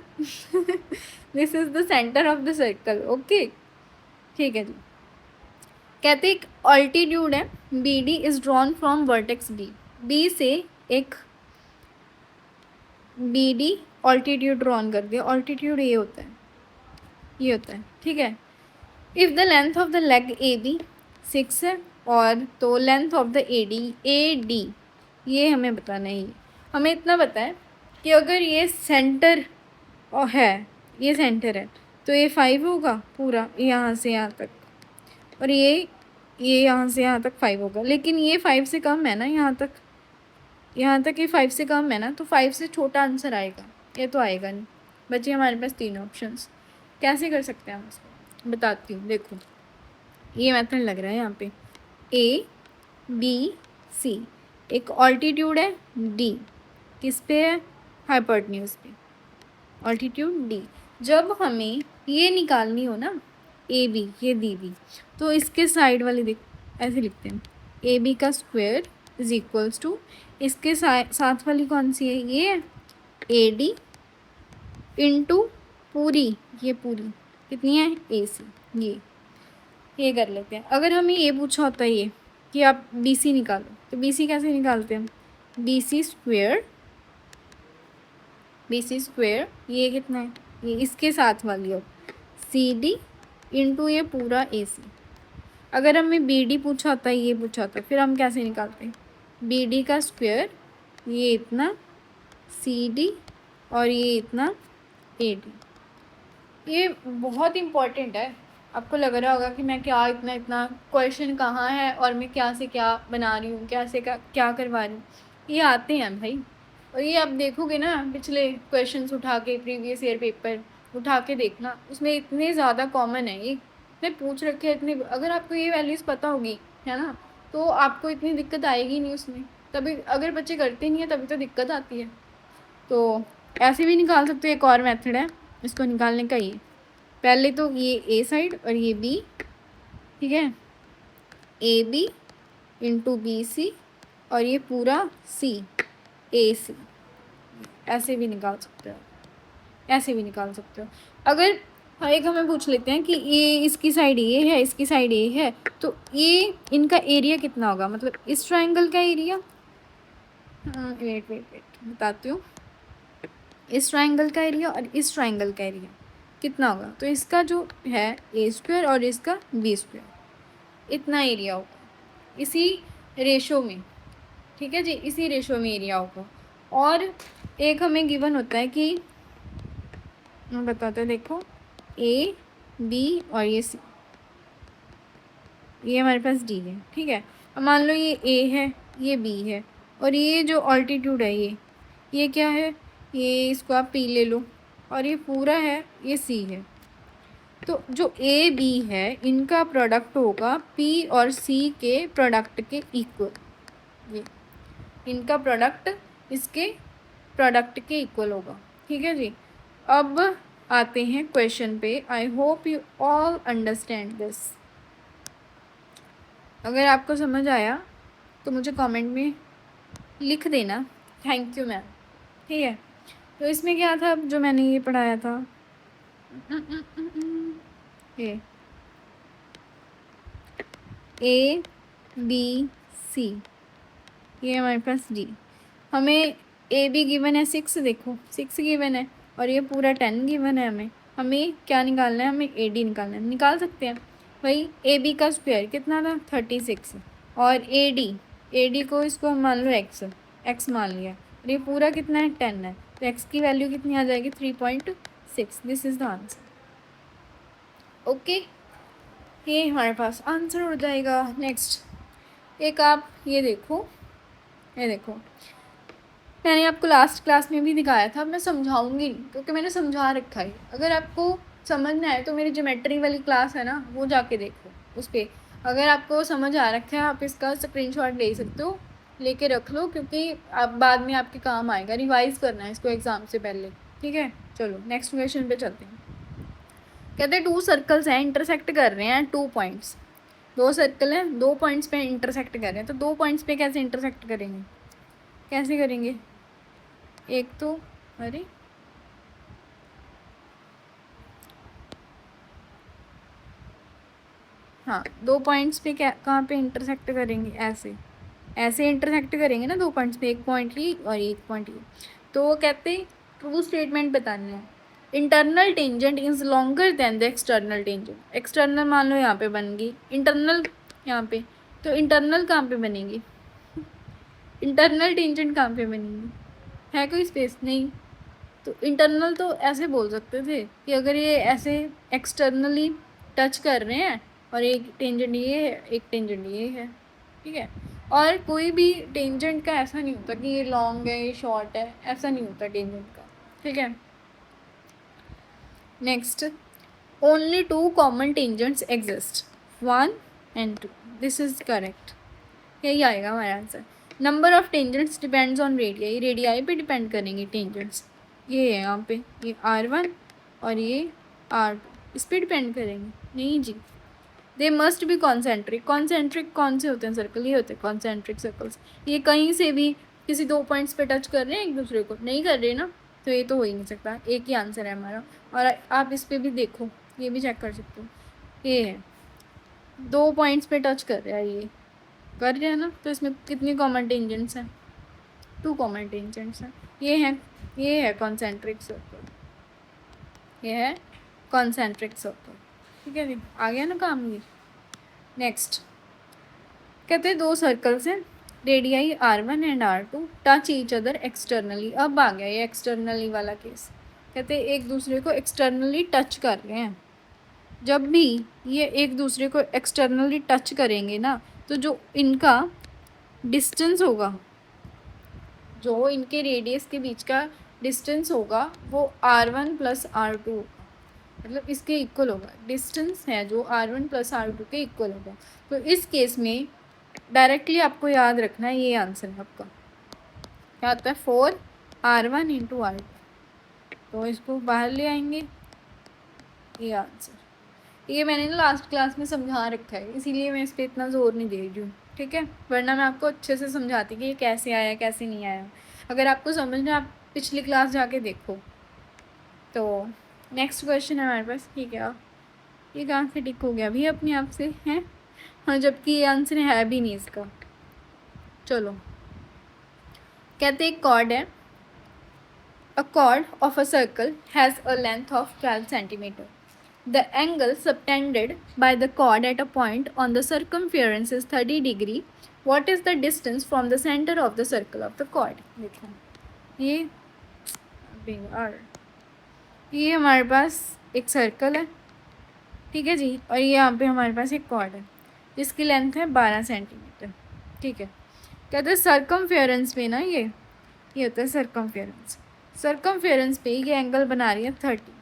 this is the centre of the circle. Okay, ठीक है जी, कहते एक ऑल्टीट्यूड है B D is drawn from vertex B, B से एक बी डी ऑल्टीट्यूड ड्रॉन कर दिया, ऑल्टीट्यूड ये होता है, ये होता है। ठीक है, if the length of the leg A B 6 है, और तो length of the A D ये हमें बताना है। हमें इतना पता है कि अगर ये सेंटर है, ये सेंटर है, तो ये 5 होगा पूरा यहाँ से यहाँ तक, और ये यहाँ से यहाँ तक 5 होगा, लेकिन ये 5 से कम है ना यहाँ तक, यहाँ तक कि 5 से कम है ना, तो 5 से छोटा आंसर आएगा, ये तो आएगा नहीं। बचे हमारे पास 3 ऑप्शंस। कैसे कर सकते हैं हम इसको, बताती हूँ। देखो ये मेथड लग रहा है यहाँ पे, ए बी सी, एक ऑल्टीट्यूड है डी, किस पे है, हाइपोटेन्यूज पे, ऑल्टीट्यूड डी। जब हमें ये निकालनी हो ना, ए बी, ये डी बी, तो इसके साइड वाले देख ऐसे लिखते हैं, ए बी का स्क्वायर इज इक्वल्स टू, इसके साथ वाली कौन सी है, ये है ए डी इंटू पूरी, ये पूरी कितनी है ए सी, ये कर लेते हैं। अगर हमें ये पूछा होता है ये कि आप बी सी निकालो, तो बी सी कैसे निकालते हैं, B C square, B C square ये कितना है, ये इसके साथ वाली हो सी डी इंटू ये पूरा ए सी। अगर हमें बी डी पूछा होता है, ये पूछा होता है, फिर हम कैसे निकालते हैं, बी डी का स्क्वायर ये इतना सी डी और ये इतना ए डी। ये बहुत इम्पॉर्टेंट है। आपको लग रहा होगा कि मैं क्या इतना इतना क्वेश्चन कहाँ है और मैं क्या से क्या बना रही हूँ, क्या से क्या करवा रही हूँ। ये आते हैं भाई, और ये आप देखोगे ना पिछले क्वेश्चंस उठा के, प्रीवियस ईयर पेपर उठा के देखना, उसमें इतने ज़्यादा कॉमन है, ये इतने पूछ रखे हैं इतने। अगर आपको ये वैल्यूज़ पता होगी है ना, तो आपको इतनी दिक्कत आएगी नहीं उसमें। तभी अगर बच्चे करते नहीं है तभी तो दिक्कत आती है। तो ऐसे भी निकाल सकते हो, एक और मेथड है इसको निकालने का। ये पहले तो ये ए साइड और ये बी, ठीक है, A B into B C और ये पूरा सी ए सी, ऐसे भी निकाल सकते हो, ऐसे भी निकाल सकते हो। अगर एक हमें पूछ लेते हैं कि ये इसकी साइड ये है, इसकी साइड ये है, तो ये इनका एरिया कितना होगा, मतलब इस ट्रायंगल का एरिया, वेट वेट वेट बताती हूँ, इस ट्रायंगल का एरिया और इस ट्रायंगल का एरिया कितना होगा। तो इसका जो है ए स्क्वायर और इसका बी स्क्वायर, इतना एरिया होगा इसी रेशो में, ठीक है जी, इसी रेशो में एरिया होगा। और एक हमें गिवन होता है कि मैं बताते हैं, देखो ए बी और ये सी, ये हमारे पास डी है, ठीक है। अब मान लो ये ए है, ये बी है, और ये जो ऑल्टीट्यूड है ये क्या है, ये इसको आप पी ले लो, और ये पूरा है ये सी है। तो जो ए बी है इनका प्रोडक्ट होगा पी और सी के प्रोडक्ट के इक्वल, ये इनका प्रोडक्ट इसके प्रोडक्ट के इक्वल होगा, ठीक है जी। अब आते हैं क्वेश्चन पे। I hope you all understand this. अगर आपको समझ आया तो मुझे कमेंट में लिख देना, थैंक यू मैम, ठीक है। तो इसमें क्या था जो मैंने ये पढ़ाया था, ये ए बी सी, ये हमारे पास डी। हमें ए बी गिवन है 6, देखो 6 गिवन है, और ये पूरा 10 गिवन है। हमें क्या निकालना है, हमें ए डी निकालना है। निकाल सकते हैं भाई, ए बी का स्क्वायर कितना था 36, और ए डी को इसको हम मान लो एक्स मान लिया, और ये पूरा कितना है 10 है, तो एक्स की वैल्यू कितनी आ जाएगी 3.6। This is the answer, okay. ये हमारे पास आंसर हो जाएगा। नेक्स्ट एक आप ये देखो, मैंने आपको लास्ट क्लास में भी दिखाया था, मैं समझाऊंगी क्योंकि मैंने समझा रखा है। अगर आपको समझ में आए तो मेरी ज्योमेट्री वाली क्लास है ना, वो जाके देखो उस पर। अगर आपको समझ आ रखा है आप इसका स्क्रीनशॉट ले सकते हो, लेके रख लो, क्योंकि आप बाद में आपके काम आएगा, रिवाइज़ करना है इसको एग्ज़ाम से पहले, ठीक है। चलो नेक्स्ट क्वेश्चन पे चलते हैं। कहते हैं 2 सर्कल्स हैं, इंटरसेक्ट कर रहे हैं 2 पॉइंट्स। 2 सर्कल हैं, 2 पॉइंट्स पे इंटरसेक्ट कर रहे हैं, तो 2 पॉइंट्स पे कैसे इंटरसेक्ट करेंगे, कैसे करेंगे। एक तो अरे हाँ, 2 पॉइंट्स पे क्या कहाँ पे इंटरसेक्ट करेंगे, ऐसे इंटरसेक्ट करेंगे ना 2 पॉइंट्स पे, एक पॉइंट ये और एक पॉइंट ये। तो वो कहते हैं ट्रू स्टेटमेंट बतानी है। Internal tangent is longer than the external tangent. External मान लो यहाँ पे बन गई, इंटरनल यहाँ पे, तो इंटरनल कहाँ पे बनेगी, इंटरनल टेंजेंट कहाँ पे बनेगी, है कोई स्पेस नहीं। तो इंटरनल तो ऐसे बोल सकते थे कि अगर ये ऐसे एक्सटर्नली टच कर रहे हैं और एक टेंजेंट ये है, एक टेंजेंट ये है, ठीक है। और कोई भी टेंजेंट का ऐसा नहीं होता कि ये लॉन्ग है ये शॉर्ट है, ऐसा नहीं होता टेंजेंट का, ठीक है। Next, only two common tangents exist, 1 and 2, this is correct, यही आएगा हमारा answer. Number of tangents depends on radii, radii पे डिपेंड करेंगे टेंजेंट्स, ये है यहाँ पे, ये R1 और ये R2, इस पर डिपेंड करेंगे नहीं जी। They must be concentric, concentric कौन से होते हैं सर्कल, ये होते हैं कॉन्सेंट्रिक सर्कल्स। ये कहीं से भी किसी दो पॉइंट्स पे टच कर रहे हैं एक दूसरे को, नहीं कर रहे ना, तो ये तो हो ही नहीं सकता, एक ही आंसर है हमारा। और आप इस पर भी देखो, ये भी चेक कर सकते हो, ये है दो पॉइंट्स पे टच कर रहा है, ये कर रहे हैं ना, तो इसमें कितनी कॉमन टेंजेंट्स हैं, 2 कॉमन टेंजेंट्स हैं। ये है कॉन्सेंट्रिक सर्कल, ये है कॉन्सेंट्रिक सर्कल, ठीक है जी, आ गया ना काम ये। नेक्स्ट कहते हैं दो सर्कल्स हैं, radii R1 and R2 touch each other externally, अब आ गया ये एक्सटर्नली वाला केस। कहते हैं एक दूसरे को एक्सटर्नली टच कर रहे हैं, जब भी ये एक दूसरे को एक्सटर्नली टच करेंगे ना, तो जो इनका डिस्टेंस होगा, जो इनके रेडियस के बीच का डिस्टेंस होगा वो R1 प्लस R2 होगा, मतलब इसके इक्वल होगा, डिस्टेंस है जो R1 प्लस R2 के इक्वल होगा। तो इस केस में डायरेक्टली आपको याद रखना है, ये आंसर है आपका क्या होता है, 4R1 इंटू R2, तो इसको बाहर ले आएंगे, ये आंसर। ये मैंने ना लास्ट क्लास में समझा रखा है, इसीलिए मैं इस पर इतना ज़ोर नहीं दे रही हूँ, ठीक है, वरना मैं आपको अच्छे से समझाती कि ये कैसे आया कैसे नहीं आया। अगर आपको समझना है आप पिछली क्लास जाके देखो। तो नेक्स्ट क्वेश्चन है हमारे पास, ठीक है, ये कहाँ से टिक हो गया भी अपने आप से हैं, हाँ, जबकि ये आंसर है भी नहीं इसका। चलो, कहते एक कॉर्ड है, अ cord of a circle has a length of 12 centimetre, the angle subtended by the chord at a point on the circumference is 30 degree. What is the distance from the center of the circle of the chord? देखो ये हमारे पास एक circle है, ठीक है जी, और ये यहाँ पे हमारे पास एक कॉर्ड है जिसकी लेंथ है 12 सेंटीमीटर, ठीक है। कहते हैं सर्कमफेरेंस पे ना, ये होता है सर्कमफेरेंस, सर्कमफेरेंस पे ये एंगल बना रही है 30।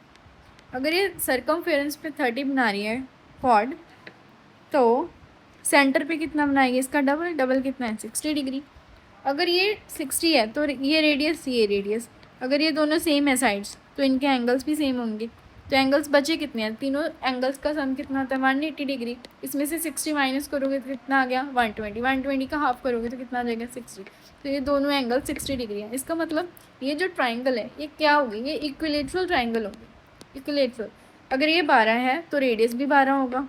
अगर ये सर्कमफेरेंस पे 30 बना रही है कॉर्ड, तो सेंटर पे कितना बनाएगी, इसका डबल, डबल कितना है 60 डिग्री। अगर ये 60 है तो ये रेडियस, अगर ये दोनों सेम है साइड्स, तो इनके एंगल्स भी सेम होंगे, तो एंगल्स बचे कितने हैं, तीनों एंगल्स का सम कितना होता है 180 डिग्री। इसमें से 60 माइनस करोगे तो कितना आ गया 120, 120 का हाफ करोगे तो कितना आ जाएगा 60, तो ये दोनों एंगल 60 डिग्री है। इसका मतलब ये जो ट्राइंगल है ये क्या होगी, ये इक्विलेटरल ट्राइंगल होगी, इक्विलेटरल। अगर ये 12 है तो रेडियस भी 12 होगा,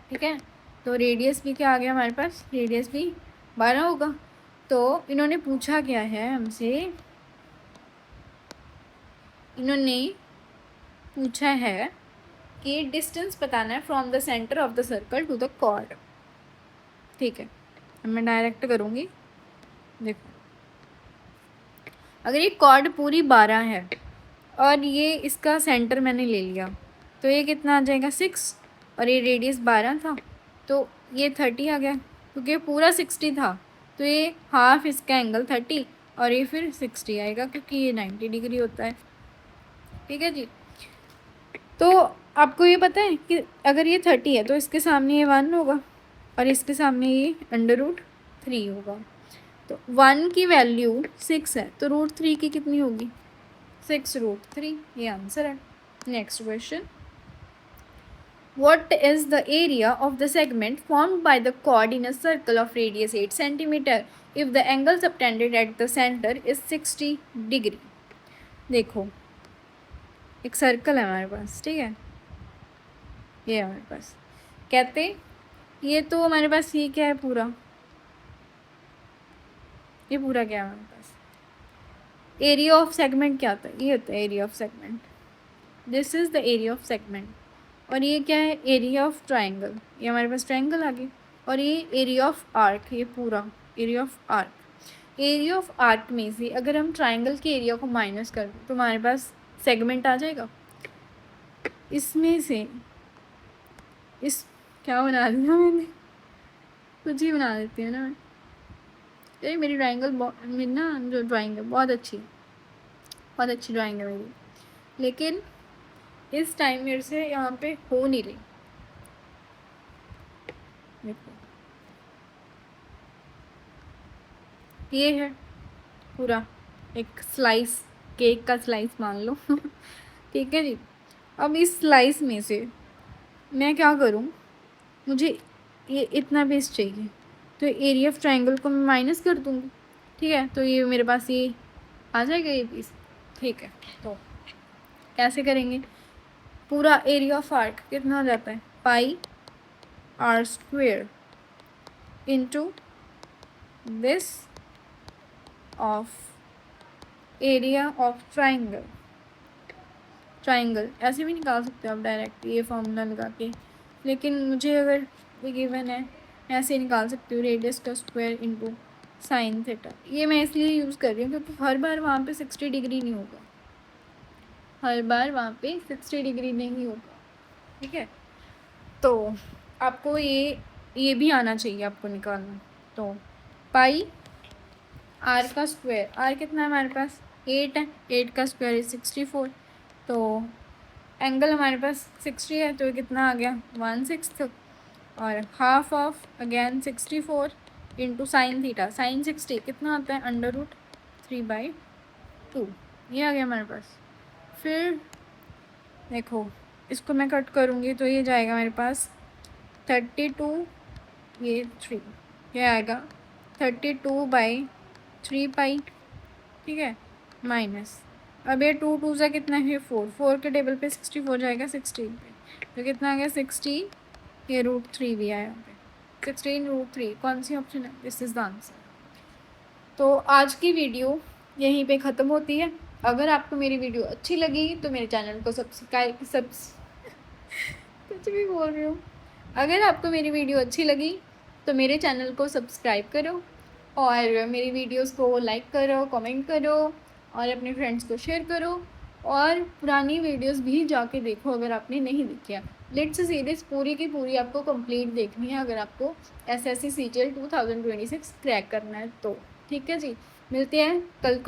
ठीक है, तो रेडियस भी क्या आ गया हमारे पास, रेडियस भी 12 होगा। तो इन्होंने पूछा क्या है हमसे, इन्होंने पूछा है कि डिस्टेंस बताना है from the centre of the circle to the chord, ठीक है। अब मैं डायरेक्ट करूँगी, देखो अगर ये कॉर्ड पूरी 12 है और ये इसका सेंटर मैंने ले लिया, तो ये कितना आ जाएगा 6, और ये रेडियस 12 था तो ये 30 आ गया, क्योंकि पूरा 60 था तो ये हाफ इसका एंगल 30 और ये फिर 60 आएगा, क्योंकि ये 90 डिग्री होता है, ठीक है जी। तो आपको ये पता है कि अगर ये 30 है तो इसके सामने ये 1 होगा और इसके सामने ये √3 होगा, तो 1 की वैल्यू 6 है तो √3 की कितनी होगी 6√3, ये आंसर है। Next question, what is the area of the segment formed by the chord in a circle of radius 8 cm if the angle subtended at the center is 60 degree. देखो एक सर्कल है हमारे पास, ठीक है, ये हमारे पास, कहते ये तो हमारे पास ये क्या है पूरा, ये पूरा क्या है हमारे पास, एरिया ऑफ सेगमेंट क्या होता है, ये होता है area of segment, this is the area of segment. और ये क्या है, एरिया ऑफ ट्राइंगल, ये हमारे पास ट्राइंगल आ गई, और ये एरिया ऑफ आर्क, ये पूरा area of arc. Area of arc में से अगर हम ट्राइंगल के एरिया को माइनस कर दें तो हमारे पास सेगमेंट आ जाएगा, इसमें से इस क्या बना दिया मैंने, कुछ ही बना देती हूँ ना मैं। ये मेरी मेरी ना जो ड्राइंग है बहुत अच्छी है, बहुत अच्छी ड्राइंग है मेरी, लेकिन इस टाइम मेरे से यहाँ पे हो नहीं रही। देखो ये है पूरा एक स्लाइस, केक का स्लाइस मान लो। ठीक है जी। अब इस स्लाइस में से मैं क्या करूँ, मुझे ये इतना बेस चाहिए, तो एरिया ऑफ ट्रायंगल को मैं माइनस कर दूँगी। ठीक है, तो ये मेरे पास ये आ जाएगा ये पीस। ठीक है, तो कैसे करेंगे, पूरा एरिया ऑफ आर्क कितना हो जाता है, pi r square into this of area of triangle. Triangle ऐसे भी निकाल सकते हो आप डायरेक्ट ये फॉर्मूला लगा के, लेकिन मुझे अगर ये गिवन है ऐसे निकाल सकती हूँ, रेडियस का स्क्वायर इंटू साइन थीटा। ये मैं इसलिए यूज़ कर रही हूँ क्योंकि हर बार वहाँ पे 60 डिग्री नहीं होगा, हर बार वहाँ पे 60 डिग्री नहीं होगा। ठीक है, तो आपको ये भी आना चाहिए आपको निकालना। तो पाई आर का स्क्वायर, आर कितना है हमारे पास 8 है, 8 का स्क्वायर है 64, तो एंगल हमारे पास 60 है, तो कितना आ गया 1/6, और half of again 64 into sine theta, sine 60 कितना आता है √3/2, ये आ गया हमारे पास। फिर देखो इसको मैं कट करूँगी तो ये जाएगा मेरे पास 32, ये 3, ये आएगा 32/3π। ठीक है, माइनस, अब ये 2 2 सा कितना है 4, 4 के टेबल पे 64 जाएगा 16 पे, तो कितना आ गया 16, ये √3 भी आया यहाँ पे 16 √3, कौन सी ऑप्शन है, दिस इज़ द आंसर। तो आज की वीडियो यहीं पे ख़त्म होती है। अगर आपको मेरी वीडियो अच्छी लगी तो मेरे चैनल को कुछ भी बोल रही हूँ, अगर आपको मेरी वीडियो अच्छी लगी तो मेरे चैनल को सब्सक्राइब करो, और मेरी वीडियोस को लाइक करो, कमेंट करो, और अपने फ्रेंड्स को शेयर करो, और पुरानी वीडियोस भी जाके देखो अगर आपने नहीं देखी है। लिट्स सीरीज़ पूरी की पूरी आपको कंप्लीट देखनी है अगर आपको SSC CGL 2026 क्रैक करना है तो। ठीक है जी, मिलते हैं कल को।